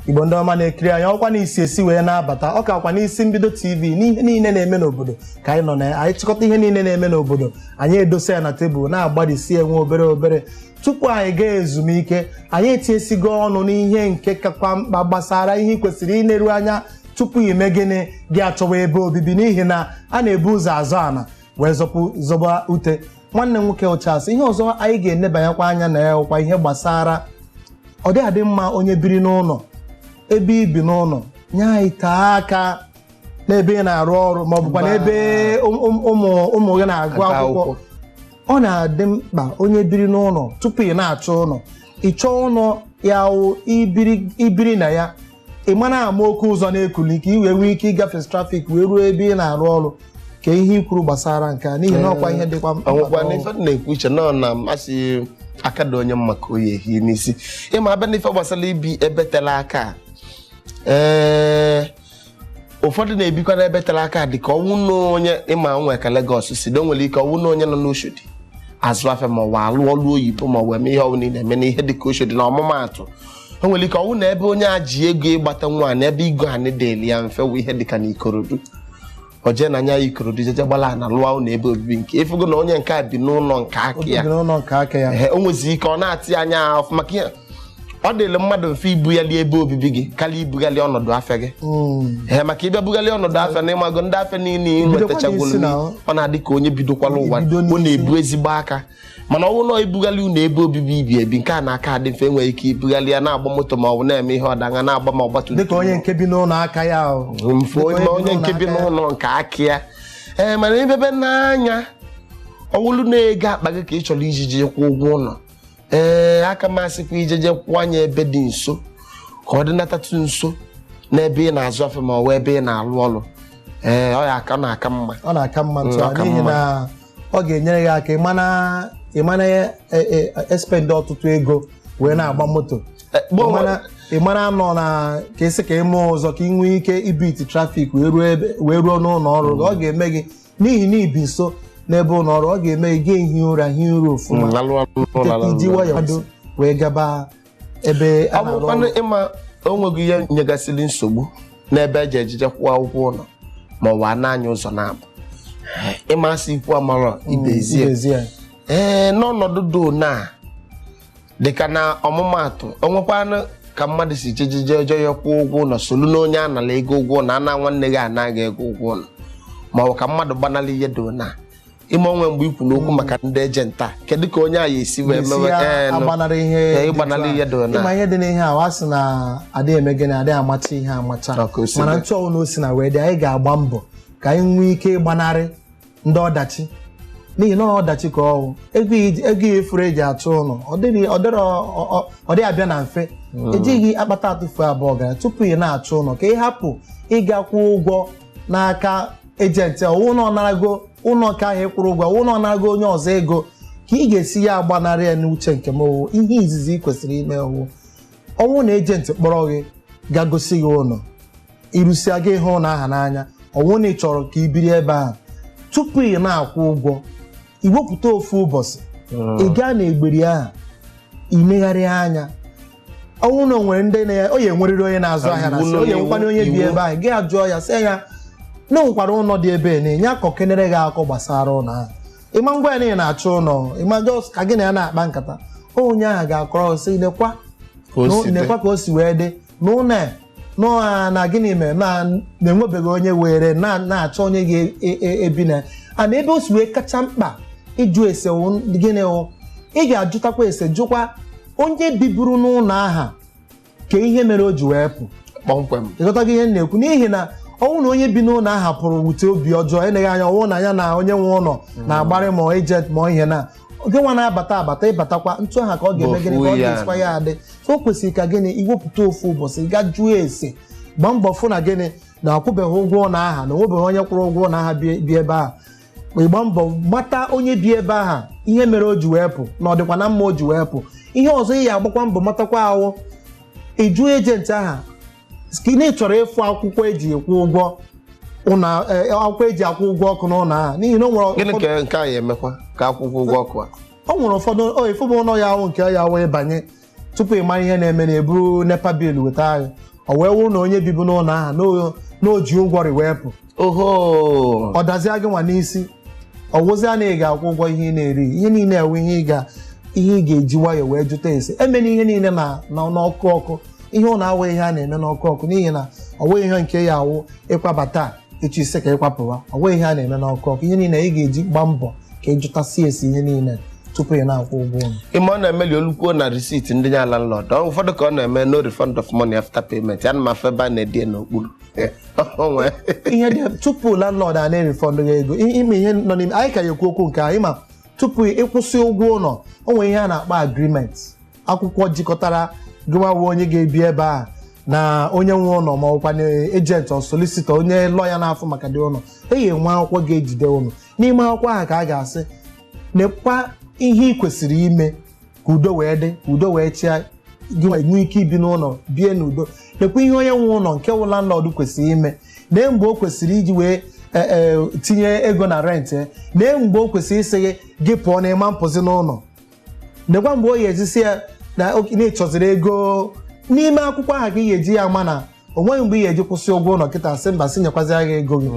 Igbo ndị ọma na-ekiri anyị ọkwa n'isi esi wee na-abata ọ kakwa n'isi mbido TV n'ihe niile na-eme n'obodo ka anyị nọ na anyị chịkọta ihe niile na-eme n'obodo anyị edosa ya na tebụl na-agbadisi enwe obere obere tupu anyị gaa ezumike anyị etinyesigo ọnụ n'ihe nke kakwa mkpa gbasara ihe kwesịrị ineru anya tupu ime gịnị gị achọwa ebe obibi n'ihi na a na-ebu ụzọ azọ ana wee zọba ute. Nwanne nwoke ụchasị ihe ọzọ anyị ga-enebanyekwa anya na ya ọkwa ihe gbasara ọ dị adị mma onye biri n'ụlọ ebe ibi n'ụlọ nye anyị taa aka n'ebe ị na-arụ ọrụ ma ọ bụkwa n'ebe ụmụ gị na-agụ akwụkwọ. Ọ na-adị mkpa onye biri n'ụlọ tupu ị na-achọ ụlọ ị chọọ ụlọ ya ibiri na ya ị mara ama oke ụzọ na-ekuli ka ị wee nwee ike ịgafe trafik wee ruo ebe ị na-arụ ọrụ ka ihe ikwuru gbasara nke a n'ihi na ọkwa ihe dịkwa mkpa. Na-ekwu uche nọ na mmasị aka dị onye maka oyi ehi n'isi ịma abịa n'ife gbasara ibi ebe tela aka ụfọdụ na-ebikwa n'ebe tela aka dị ka ọnwụ na onye ịma nwe ka Lagos si do nwere ike ọnwụ na onye nọ n'Oshodi azụ afịa ma ọ alụ ọrụ oyibo ma ọ eme ihe ọbụla na-eme n'ihe dịka Oshodi na ọmụmaatụ o nwere ike ọnwụ na ebe onye a ji ego ịgbata nwa na ebe igo ha na-edeli ya mfe wụ ihe dịka na Ikorodu oje na anya Ikorodu jeje gbala na lụọ ụlọ ebe obibi nke ịfụgo na onye nke a bi n'ụlọ nke aka ya o nwezi ike ọ na-atị anya afọ maka ihe ọ dịrị mmadụ mfe ibughalị ebe obibi gị karịa ibughalị ọnọdụ afịa gị maka ịbịa bughalị ọnọdụ afịa na ịmago ndị afịa niile nwetachagwolu ọ na-adị ka onye bidokwala ụwa ọ na-ebu ezigbo aka mana ọ bụrụ na ibughalị ụlọ ebe obibi ibi ebi nke a na-aka adị mfe enwere ike ibughalị ya na-agba moto ma ọ bụ na-eme ihe ọdanga na-agba ma ọgbatu dịka onye nke bi n'ụlọ aka ya mfe onye nke bi n'ụlọ nke aka ya mana ibebe n'anya ọwụlụ na-ego akpa gị ka ị chọrọ ijiji kwụ ụgwọ ụlọ aka masịkwa ijeje kwanye ebe dị nso ka ọ dị natatụ nso n'ebe ị na-azụ afọ ma ọ bụ ebe ị na-alụ ọrụ ọ ya aka na-aka mma ọ na-aka mma n'ihi na ọ ga-enyere gị aka ịmana ya espendị ọtụtụ ego wee na-agba moto ịmara nọ na ka esi ka ịmụ ụzọ ka ị nwee ike ibiti trafik wee ruo n'ụlọ ọrụ ọ ga-eme gị n'ihi na ibi nso n'ebe ụlọ ọrụ ọ ga-eme gị ehi ụra ofụma iji nwayọọ wee gaba ebe a na-arụ ọrụ. Ịma onweghị ihe nyegasịrị nsogbu n'ebe eji ejije kwụọ ụgwọ ụlọ ma ọ bụ anya ụzọ na-abụ ịmasị ikwu amara ibezie n'ọnọdụ do na dịka na ọmụmaatụ onwekwana ka mmadụ si jeje ya kwụọ ụgwọ ụlọ solu na onye anala ego ụgwọ na ana nwanne gị anaghị ego ụgwọ ụlọ ma ọ bụ ka mmadụ gbanala ihe do na ime onwe mgbe ikwu n'okwu maka ndị ejenta kedu ka onye a ya esi wee mewe ịgbanala ihe do na ịma ihe dị n'ihe a wasị na adịghị eme gịnị adịghị amacha ihe amacha mana ntụ ọnwụ na osi na wee dị anyị ga-agba mbọ ka anyị nwee ike ịgbanarị ndị ọdachi n'ihi na ọdachi ka ọwụ ego efuru eji achụ ụlọ ọ dịghị abịa na mfe ejighị akpata atụfu abụọ gara tupu ị na-achụ ụlọ ka ị hapụ ịga kwụ ụgwọ n'aka ejenti ụlọ narago ụlọ nke ahụ ịkwụrụ ụgwọ ụlọ narago onye ọzọ ego ka ị ga-esi ya agbanarị ya n'uche nke m owu ihe izizi ị kwesịrị ime ọnwụ na ejenti kpọrọ gị ga gosi gị ụlọ irụsịa gị ịhụ ụlọ aha n'anya ọnwụ na ị chọrọ ka ị biri ebe ahụ tupu ị na-akwụ ụgwọ iwepụta ofu ụbọchị ị gaa na egberi ahụ imegharị anya ọnwụ na onwere ndị o ya enwerịrị onye na-azụ ahịa na onye nkwanye onye bi ebe ahụ gị ajụọ ya sị ya na nwekwara ụlọ dị ebe na-enye akọ kenere gị akọ gbasara ụlọ ahụ ịma ngwa ya na ị na-achọ ụlọ ịma jos ka gị na ya na-akpa nkata onye ahụ ga-akọrọ sị nekwa ka o si wee dị n'ụlọ na gịnị mere na-enwebeghị onye were na-achọ onye ga-ebi na ana ebe o si wee kacha mkpa ịjụ ese gịnị ị ga-ajụtakwa ese jụkwa onye biburu n'ụlọ aha ka ihe mere o ji wee pụ kpọmkwem ịghọtaghị ihe m na-ekwu n'ihi na ọnwụ na onye bi n'ụlọ aha pụrụ wute obi ọjọọ eneghị anya ọnwụ na ya na onye nwe ụlọ na-agbarị ma ejent ma ihe na oge nwa na-abata ịbatakwa ntụ aha ka ọ ga-eme gịnị ka ọ ga-esikwa ya adị so o kwesịrị ka gịnị iwepụta ofu ụbọchị ga jụọ ese gbaa mbọ fụ na gịnị na akwụbeghị ụgwọ ụlọ aha na onwebeghị onye kwụrụ ụgwọ ụlọ aha bi ebe ahụ ịgba mbọ mata onye bi ebe ahụ ihe mere o ji wee pụ na ọ dịkwa na mma o ji wee pụ ihe ọzọ ị ya agbakwa mbọ matakwa ahụ ịjụ ejenti aha ka ị na-echọrọ ịfụ akwụkwọ eji ekwu ụgwọ akwụkwọ eji akwụ ụgwọ ọkụ n'ụlọ ahụ n'ihi na o nwere gịnị ka nke a ya emekwa ka akwụkwọ ụgwọ ọkụ o nwere ụfọdụ ifụbụ ụlọ ya ahụ nke ya wee banye tupu ị mara ihe na-eme na eburu nepa bill weta anyị o wee wụrụ na onye bibu n'ụlọ ahụ n'oji ụgwọ riwepụ ọ dazie gị nwa n'isi ọ wụzia na ị ga-akwụ ụgwọ ihe ị na-eri ihe niile ewe ihe ị ga-eji nwayọ wee jụta ese emena ihe niile na n'ọkụ ọkụ ihe ọ na-awa ihe a na-eme n'ọkụ ọkụ n'ihi na ọ nweghị ihe nke ya awụ ịkwabata echi ise ka ịkwapụwa ọ nweghị ihe a na-eme n'ọkụ ọkụ ihe niile ị ga-eji gbaa mbọ ka ịjụtasị esi ihe niile tupu ị na-akwụ ụgwọ ụlọ ime ọ na-emeli olukwuo na receipt ndị nye ala landlord ụfọdụ ka ọ na-eme no refund of money after payment ya na ma fe ebe a na-edi n'okpuru ihe dị tupu landlord a na-erefọndụ gị ego ime ihe nọ n'ime anyị ka ya ekwu okwu nke anyị ma tupu ịkwụsị ụgwọ ụlọ o nwere ihe a na-akpọ agreement akwụkwọ jikọtara gịwawa onye ga-ebi ebe a na onye nwe ụlọ ma ọkwa na ejenti ọ solicitor onye lọya na-afụ maka dị ụlọ eyi enwe akwụkwọ ga-ejide ụlọ n'ime akwụkwọ ahụ ka a ga-asị nekwa ihe ị kwesịrị ime ka udo wee dị ka udo wee chịa gị nwee ike ibi n'ụlọ bie n'udo nekwa ihe onye nwe ụlọ nke wụ landlord kwesịrị ime na mgbe o kwesịrị iji wee tinye ego na rent na mgbe o kwesịrị ịsị gị pụọ na ịma mpụzi n'ụlọ nekwa mgbe o yi ejisi ya na ịchọziri ego n'ime akwụkwọ ahụ ka ị ga-eji ya ama na o nweghị mgbe ị ga-eji kwụsị ụgwọ ụlọ kịta sị mba sị nyekwazịa gị ego gị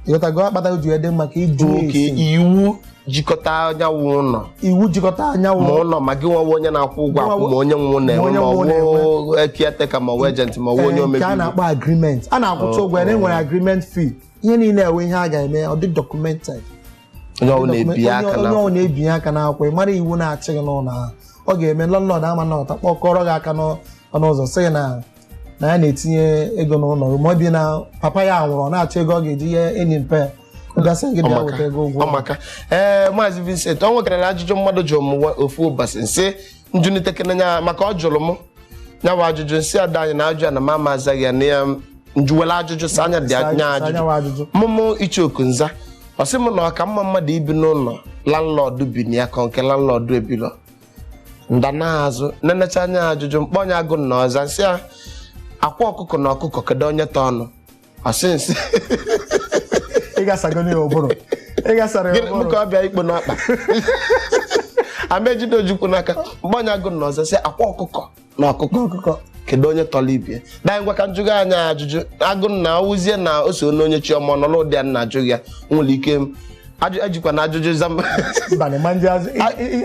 ịghọtago akpata ji ede maka iju iwu jikọta anyanwụ ụlọ iwu jikọta anyanwụ ma ụlọ ma gị nwewe onye na-akwụ ụgwọ akwụ ma onye nwe na-enwe ma ọwụ caretaker ma ọwụ ejenti ma ọwụ onye omebi a na-akpọ agreement a na-akwụcha ụgwọ ya na enwere agreement fee ihe niile ewe ihe a ga-eme ọ dị documented onye ọwụ na-ebinye aka n'akwụkwọ ị mara iwu na-achị gị n'ụlọ ahụ ọ ga-eme landlord ama na ọta kpọkọrọ gị aka n'ọnụ ụzọ sị na ya na-etinye ego n'ụlọ ma ọ bi na papa ya nwụrụ ọ na-achọ ego ọ ga-eji ya enyi mpe maka Maazị Vincent ọ nwekarala ajụjụ mmadụ jụrụ m ofu ụbọchị nsị njunitekenya maka ọ jụrụ m nyawa ajụjụ nsị ada anyị na ajụ ya na mama azaghị ya na ya njuwela ajụjụ sị anya dị anya ajụjụ mụmụ ichoku nza ọ sị m na ọ ka mma mmadụ ibi n'ụlọ landlord bi na ya ka nke landlord ebilo ndanazụ nenecha anya ajụjụ mkpọnya agụ na ọza nsị ya akwa ọkụkọ na ọkụkọ kedu onye ta ọnụ ọsị nsị ịgasagoro ya ụbụrụ ka ọ bịa ikpo n'ọkpa amejide ojukwu n'aka mgbanya agụ na ọzọ sị akwa ọkụkọ na ọkụkọ kedu onye tọrọ ibie danyị ngwa ka njụga anya ajụjụ agụ na ọwụzie na o so n'onye chiọma nọ n'ụdị ya na ajụghị ya nwere ike ajikwa na ajụjụ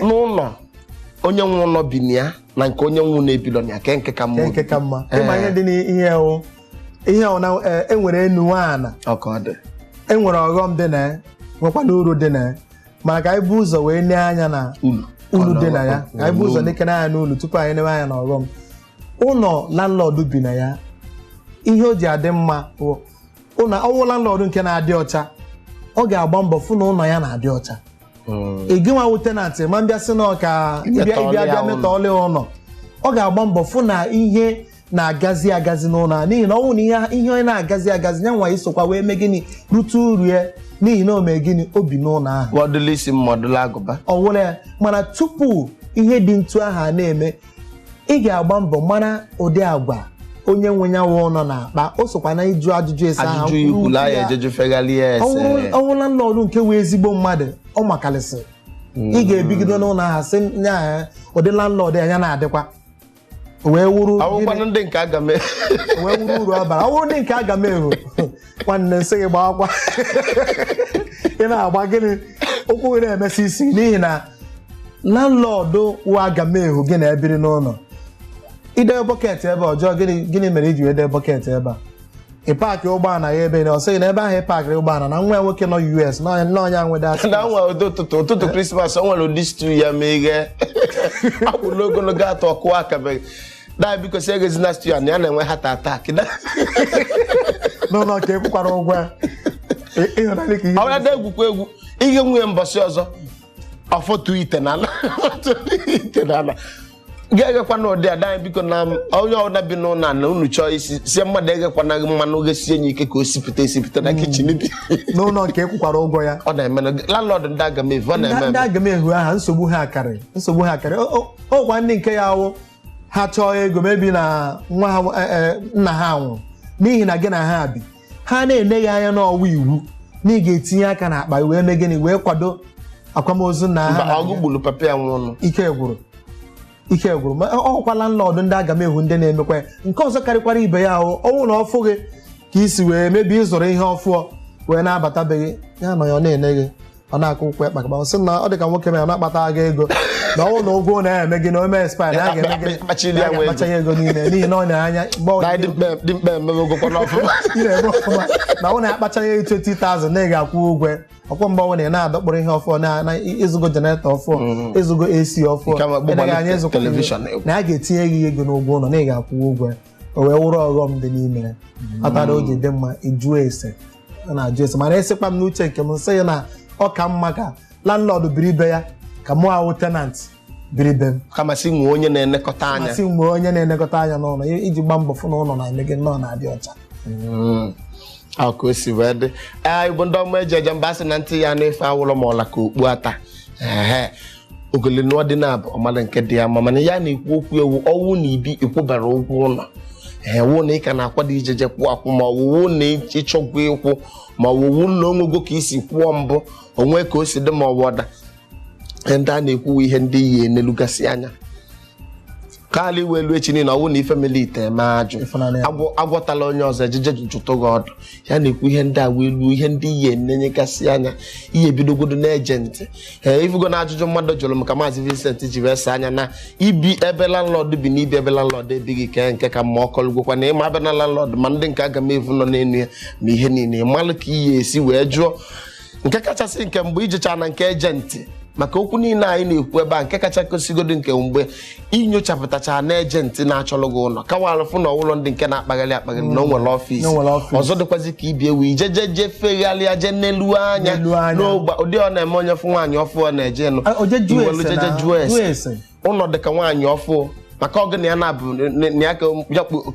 n'ụlọ onye nwe ụlọ bi na ya na nke onye nwe na-ebilo na ya nke ka mma ịma ihe dị n'ihe ihe na enwere enu ana enwere ọghọm dị na ya nwekwa na uru dị na ya mana ka anyị bụ ụzọ wee nee anya na uru dị na ya ka anyị bụ ụzọ nekene anya n'ulu tupu anyị newe anya na ọghọm ụlọ landlord bi na ya ihe o ji adị mma bụ ọwụ landlord nke na-adị ọcha ọ ga-agba mbọ fụ na ụlọ ya na-adị ọcha ịgịnwa wụ tenant ma mbịa sị na ka ịbịa meta ọlị ụlọ ọ ga-agba mbọ fụ na ihe na-agazi n'ụlọ a n'ihi na ọ nwụ na ihe onye na-agazi ya nwa isokwa wee mee gịnị rute uru ya n'ihi na o mee gịnị obi n'ụlọ ahụ ọ wụrụ ya mana tupu ihe dị ntu ahụ a na-eme ị ga-agba mbọ mara ụdị agwa onye nwe ya nwe ụlọ na-akpa o sokwa na ịjụ ajụjụ ese ahụ ọnwụla nlọrụ nke wee ezigbo mmadụ ọ makarịsị ị ga-ebigide n'ụlọ ahụ sị nya ụdị landlord ya na-adịkwa wee wuru ndị nke aga mee uru ọbara ọ wụrụ ndị nke aga mee hụ nwanne nsị gị gbakwa ị na-agba gịnị ụkwụ gị na-emesi isi n'ihi na landlord wụ aga mee hụ gị na-ebiri n'ụlọ ide bọket ebe ọjọọ gịnị mere iji ede bọket ebe a ị paakị ụgbọala ya ebe na ọ sịghị na ebe ahụ ị paakịrị ụgbọala na nwa nwoke nọ US na onye nwede aka na nwa ụtụtụ Krismas o nwere ụdị stew ya meghe akwụla ogologo atọ ọkụ akabeghị daa biko si egezi na stew ya na ya na-enwe heart attack n'ụlọ ka ekwukwara ụgwọ ọ na egwukwa egwu ihe nwunye mbọsị ọzọ ọfọtụ ite na ala ga-egekwa na ụdị ada anyị biko na onye ọbụla bi n'ụlọ na unu chọọ isi sie mmadụ egekwana gị mmanụ ogesie enye ike ka o esipụta na kichin bi n'ụlọ nke ekwukwara ụgwọ ya ọ na-eme landlord ndị agamevu ọ na-eme ndị agamevu aha nsogbu ha akarị ọgwa ndị nke ya awụ ha chọọ ego mebi na nna ha nwụrụ n'ihi na gị na ha bi ha na-eneghị anya n'ọwa iwu na ị ga-etinye aka na akpa wee mee gịnị wee kwado akwamozu na ha ọgụ gburu papa ya nwụrụ ike gwụrụ ike gwụrụ ma ọkwala nlọdụ ndị agamehu ndị na-emekwa nke ọzọ karịkwara ibe ya ahụ ọnwụ na ọfụ gị ka isi wee mebi ịzụrụ ihe ọfụọ wee na-abatabeghị ya nọ ya na-ene gị ọ na-akụ ụkwụ ekpakaba sị na ọ dị ka nwoke ma ya na-akpata gị ego na ọnwụ na ụgwọ na-eme gị na ome espai na a ga-akpacha ya ego niile n'ihi na ọ na-anya na ọ na-akpacha ya 20,000 na ị ga-akwụ ụgwọ ọkwọ mgbe ọnwụ na ị na-adọkpụrụ ihe ọfụọ na ịzụgo jeneretọ ọfụọ ịzụgo AC ọfụọ anya ịzụkọ na a ga-etinye gị ego n'ụgwọ ụlọ na ị ga-akwụ ụgwọ o wee wụrụ ọghọm dị n'ime ọtara o ji dị mma ịjụọ ese na-ajụ ese mana esekwa m n'uche nke m nsị ya na ọ ka mma ka landlord biri ibe ya ka mụ ahụ tenant biri ibe m kamasị nwee onye na-elekọta anya kamasị nwee onye na-elekọta anya n'ụlọ iji gba mbọ fụ na ụlọ na-eme gị nnọọ na-adị ọcha ka o si wee dị igbo ndị ọma eji eje mba sị na ntị ya na-efe awụlọ ma ọla ka okpu ata ogole n'ọdịnabụ ọmala nke dị ya mana ya na-ekwu okwu ewu ọnwụ na ibi ekwubara ụgwọ ụlọ wụ na ị ka na-akwado ijeje kwụọ akwụ ma ọwụwụ na ịchọgwu ịkwụ ma ọwụwụ na onwego ka isi kwụọ mbụ onwe ka o si dị ma ọwọda ndị a na-ekwu ihe ndị iyi enelugasị anya kaala iwe elu echi niile ọwụ na ife melite eme ajụ agwọtala onye ọzọ ejeje jụtụ gị ọdụ ya na-ekwu ihe ndị a wee luo ihe ndị iyi enenyegasị anya ihe ebidogodo na-eje ntị ifugo na ajụjụ mmadụ jụrụ m ka maazị Vincent ji wee saa anya na ibi ebe landlord bi na ibi ebe landlord ebighị ke nke ka ma ọkọlụgwokwa na ịma abịa na landlord ma ndị nke agamevu nọ n'elu ya ma ihe niile ịmalụ ka iyi esi wee jụọ nke kachasị nke mgbe ijecha na nke ejentị maka okwu niile anyị na-ekwu ebe a nke kacha kosigodo nke mgbe inyochapụtacha na ejentị na-achọlụ gị ụlọ kawalụfụ na ụlọ ndị nke na-akpagharị akpagharị na o nwere ọfịs ọzọ dịkwazi ka ibi ewu ijeje fegharịa je n'elu anya n'ogba ụdị ọ na-eme onye fụ nwaanyị ọfụ ọ na-eje nụ iwelu jeje jụọ ese ụlọ dịka nwaanyị ọfụ maka ọgụ na ya na-abụ na ya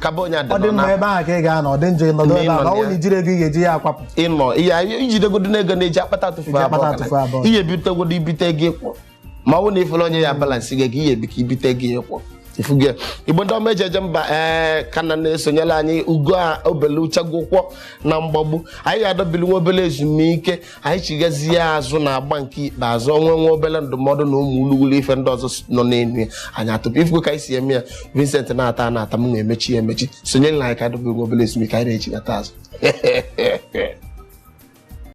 kaba onye adị ọ dị mma ebe ahụ ka ị ga-anọ ọ dị njọ ịnọdụ ebe ahụ ọnwụ na ijiri ego ị ga-eji ya akwapụ ịnọ ihe ijidegodo n'ego na-eji akpata atụfu abụọ ihe ebitegodo ibite gị ịkwụ ma ọ bụ na ifere onye ya balansị gị ihe ebi ka ibite gị ịkwụ ifuge igbo ndị ọma eji eje mba ka na na-esonyela anyị ugo a obele uchegwụkwọ na mgbagbu anyị ga-adọbili nwa obele ezumike anyị chigazie azụ na agba nke ikpeazụ nwa obele ndụmọdụ na ụmụ ulugbulu ife ndị ọzọ nọ n'elu ya anyị atụpụ ifugo ka anyị si eme ya Vincent na-ata m na-emechi ya emechi sonyere na anyị ka adọbili nwa obele ezumike anyị na-echi na azụ